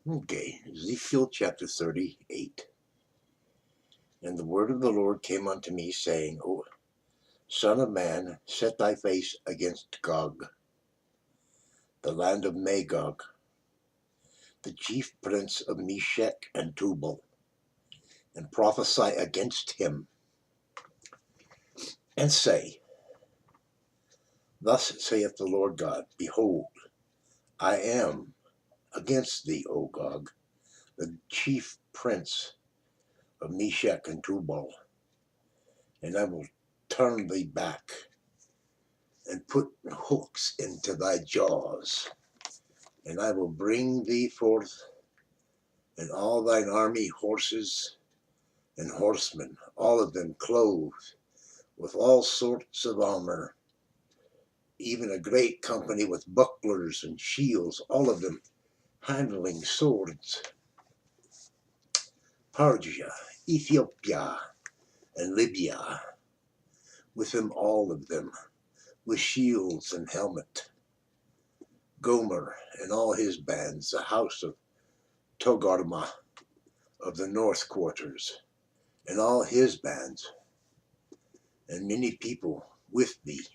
Okay, Ezekiel chapter 38. And the word of the Lord came unto me, saying, O son of man, set thy face against Gog, the land of Magog, the chief prince of Meshech and Tubal, and prophesy against him, and say, Thus saith the Lord God, Behold, I am against thee, O Gog, the chief prince of Meshech and Tubal, and I will turn thee back, and put hooks into thy jaws, and I will bring thee forth, and all thine army, horses and horsemen, all of them clothed with all sorts of armor, even a great company with bucklers and shields, all of them handling swords. Persia, Ethiopia, and Libya, with them all of them, with shields and helmet. Gomer and all his bands, the house of Togarmah of the north quarters, and all his bands, and many people with thee.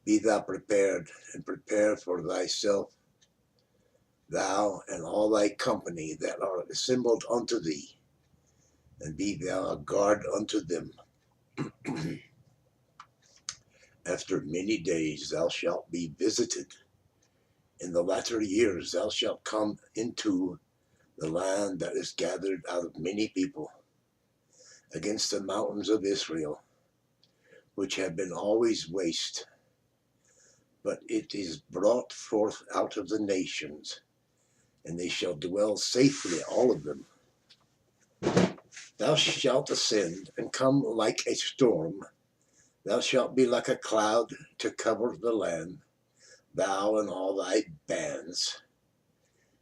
Be thou prepared, and prepare for thyself, thou and all thy company that are assembled unto thee, and be thou a guard unto them. After many days thou shalt be visited. In the latter years thou shalt come into the land that is gathered out of many people, against the mountains of Israel, which have been always waste, but it is brought forth out of the nations, and they shall dwell safely, all of them. Thou shalt ascend and come like a storm. Thou shalt be like a cloud to cover the land, thou and all thy bands,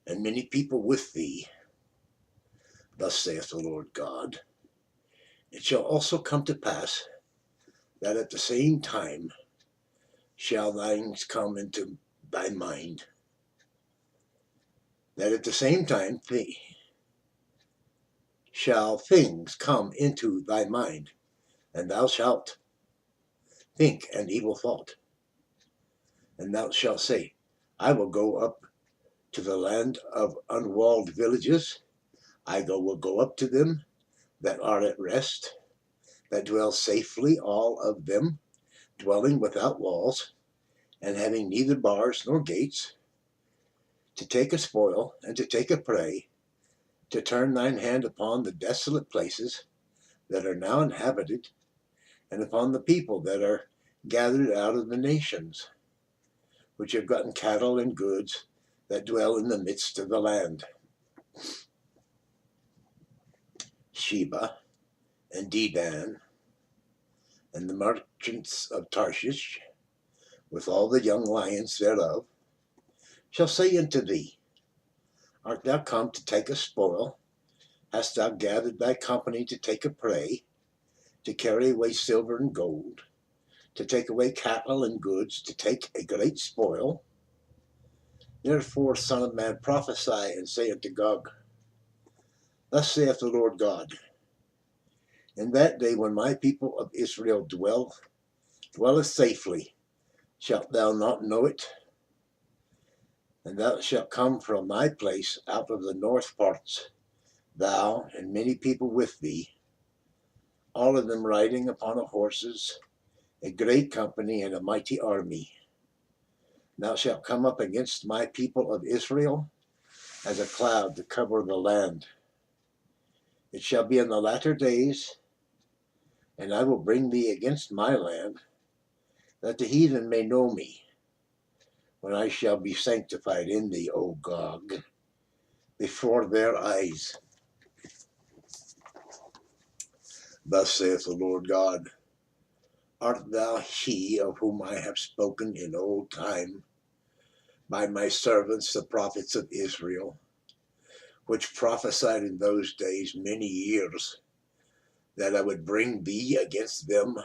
and many people with thee. Thus saith the Lord God. It shall also come to pass that at the same time shall things come into thy mind, that at the same time shall things come into thy mind, and thou shalt think an evil thought, and thou shalt say, I will go up to the land of unwalled villages, will go up to them that are at rest, that dwell safely, all of them, dwelling without walls, and having neither bars nor gates, to take a spoil and to take a prey, to turn thine hand upon the desolate places that are now inhabited, and upon the people that are gathered out of the nations, which have gotten cattle and goods, that dwell in the midst of the land. Sheba and Dedan, and the merchants of Tarshish, with all the young lions thereof, shall say unto thee, Art thou come to take a spoil? Hast thou gathered thy company to take a prey, to carry away silver and gold, to take away cattle and goods, to take a great spoil? Therefore, son of man, prophesy and say unto Gog, Thus saith the Lord God, In that day when my people of Israel dwelleth safely, shalt thou not know it? And thou shalt come from thy place out of the north parts, thou and many people with thee, all of them riding upon horses, a great company and a mighty army. Thou shalt come up against my people of Israel as a cloud to cover the land. It shall be in the latter days, and I will bring thee against my land, that the heathen may know me, when I shall be sanctified in thee, O Gog, before their eyes. Thus saith the Lord God, Art thou he of whom I have spoken in old time by my servants the prophets of Israel, which prophesied in those days many years, that I would bring thee against them?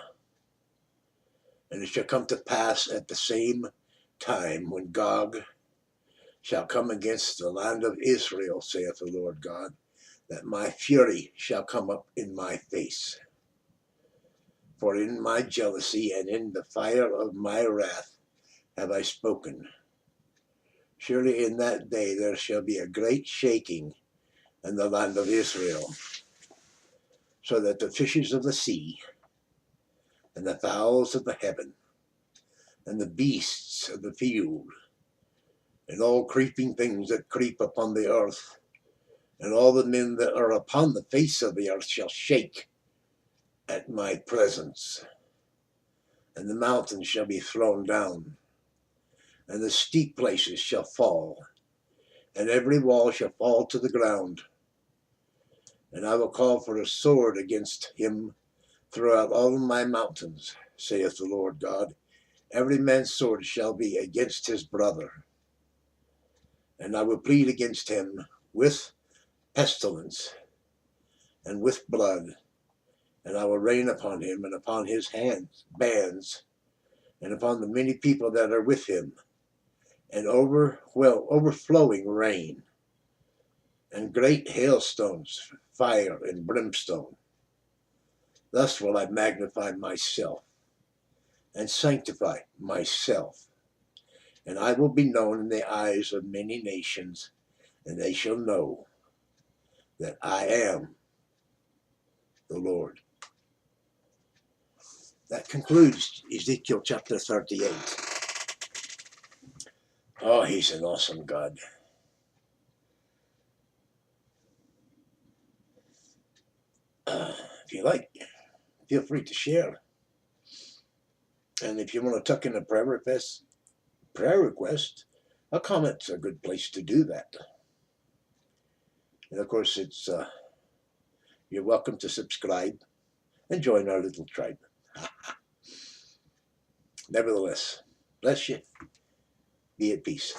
And it shall come to pass at the same time, when Gog shall come against the land of Israel, saith the Lord God, that my fury shall come up in my face. For in my jealousy and in the fire of my wrath have I spoken. Surely in that day there shall be a great shaking in the land of Israel, so that the fishes of the sea, and the fowls of the heaven, and the beasts of the field, and all creeping things that creep upon the earth, and all the men that are upon the face of the earth shall shake at my presence. And the mountains shall be thrown down, and the steep places shall fall, and every wall shall fall to the ground. And I will call for a sword against him throughout all my mountains, saith the Lord God. Every man's sword shall be against his brother. And I will plead against him with pestilence and with blood, and I will rain upon him and upon his bands, and upon the many people that are with him, and overflowing rain, and great hailstones, fire and brimstone. Thus will I magnify myself and sanctify myself, and I will be known in the eyes of many nations, and they shall know that I am the Lord. That concludes Ezekiel chapter 38. Oh, he's an awesome God. If you like, feel free to share. And if you want to tuck in a prayer request, a comment's a good place to do that. And of course, you're welcome to subscribe and join our little tribe. Nevertheless, bless you. Be at peace.